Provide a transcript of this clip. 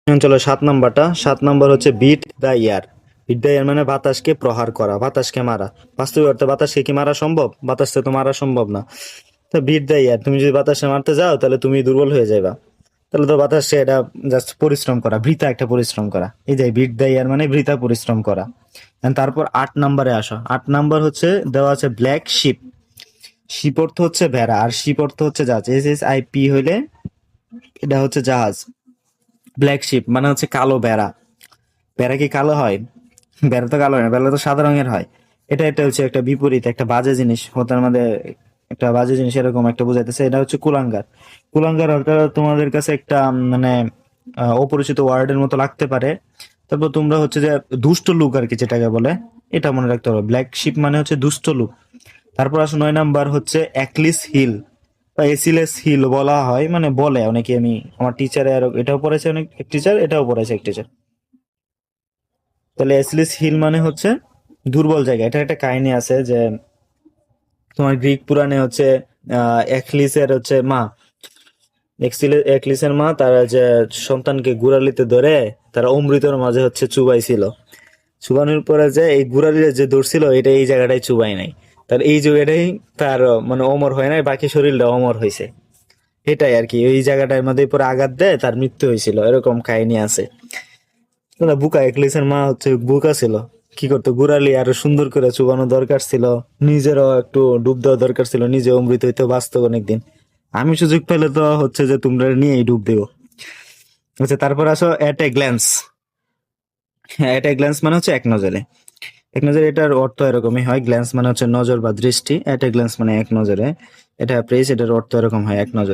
এখন চলো 7 নাম্বারটা। 7 নাম্বার হচ্ছে beat the air. Beat the air মানে বাতাসকে প্রহার করা, বাতাসকে মারা। বাস্তবিক অর্থে বাতাসকে কি মারা সম্ভব? বাতাসকে তো মারা সম্ভব না। তো বিট দ্য ইয়ার, তুমি যদি বাতাসে মারতে যাও তাহলে তুমি দুর্বল হয়ে যাবে। তাহলে তো বাতাসে এটা জাস্ট পরিশ্রম করা, বৃথা একটা পরিশ্রম করা। এই যে বিট দ্য ইয়ার মানে বৃথা পরিশ্রম করা। And তারপর 8 নাম্বারে আসো। 8 নাম্বার হচ্ছে দেওয়া আছে ব্ল্যাক শিপ। শিপ অর্থ হচ্ছে ভেড়া, আর শিপ অর্থ হচ্ছে জাহাজ। SHIP হইলে এটা হচ্ছে জাহাজ। ব্ল্যাক শিপ মানে হচ্ছে কালো ভেড়া। ভেড়া কি কালো হয়? ভেড়া তো কালো হয় না, ভেড়া তো সাদা রঙের হয়। এটা হচ্ছে একটা বিপরীত, একটা বাজে জিনিস, হতার মধ্যে একটা বাজে জিনিস এরকম একটা বোঝাইতেছে। এটা হচ্ছে কুলাঙ্গার। কুলাঙ্গার ওটা তোমাদের কাছে একটা মানে অপরিচিত ওয়ার্ডের মতো লাগতে পারে। তারপর তোমরা হচ্ছে যে দুষ্ট লোক আর কি যেটাকে বলে, এটা মনে রাখতে হবে। ব্ল্যাক শিপ মানে হচ্ছে দুষ্ট লোক। তারপর আসো 9 নাম্বার হচ্ছে অ্যাকলিস হিল বা এসিলেস হিল বলা হয়, মানে বলে অনেকে। আমি আমার টিচারে আর এটাও পড়েছে অনেক এক টিচার, এটাও পড়েছে এক টিচার। তাহলে এসিলিস হিল মানে হচ্ছে দুর্বল জায়গা। এটা একটা কাহিনী আছে যে তোমার গ্রিক পুরাণে হচ্ছে অ্যাকলিসের হচ্ছে মা, অ্যাকলিসের মা তার যে সন্তানকে গুড়ালিতে ধরে তারা অমৃতর মাঝে হচ্ছে চুবাইছিল। চুবানোর পরে যে এই গুড়ালিতে যে ধরছিল এটা এই জায়গাটাই চুবাই নাই, তার এই জায়গাটাই তার মানে অমর হয় নাই, বাকি শরীরটা অমর হয়েছে। এটাই আর কি, এই জায়গাটার মধ্যে পরে আঘাত দেয় তার মৃত্যু হয়েছিল, এরকম কাহিনী আছে। না, বুকা একলিসের মা হচ্ছে বুকা ছিল। কি করতো, গুড়ালি আরো সুন্দর করে চুবানো দরকার ছিল, নিজেরও একটু ডুব দেওয়া দরকার ছিল, নিজে অমৃত হইতে বাঁচতো অনেকদিন। আমি সুযোগ পেলে তো হচ্ছে যে তোমরা নিয়েই ডুব দেবো। আচ্ছা, তারপর আসো এট a glance. At a glance মানে হচ্ছে এক নজরে। এক নজরে এটার অর্থ এরকমই হয়। গ্ল্যান্স মানে হচ্ছে নজর বা দৃষ্টি, এট এ গ্ল্যান্স মানে এক নজরে। এটা প্রেস, এটার অর্থ এরকম হয় এক নজরে।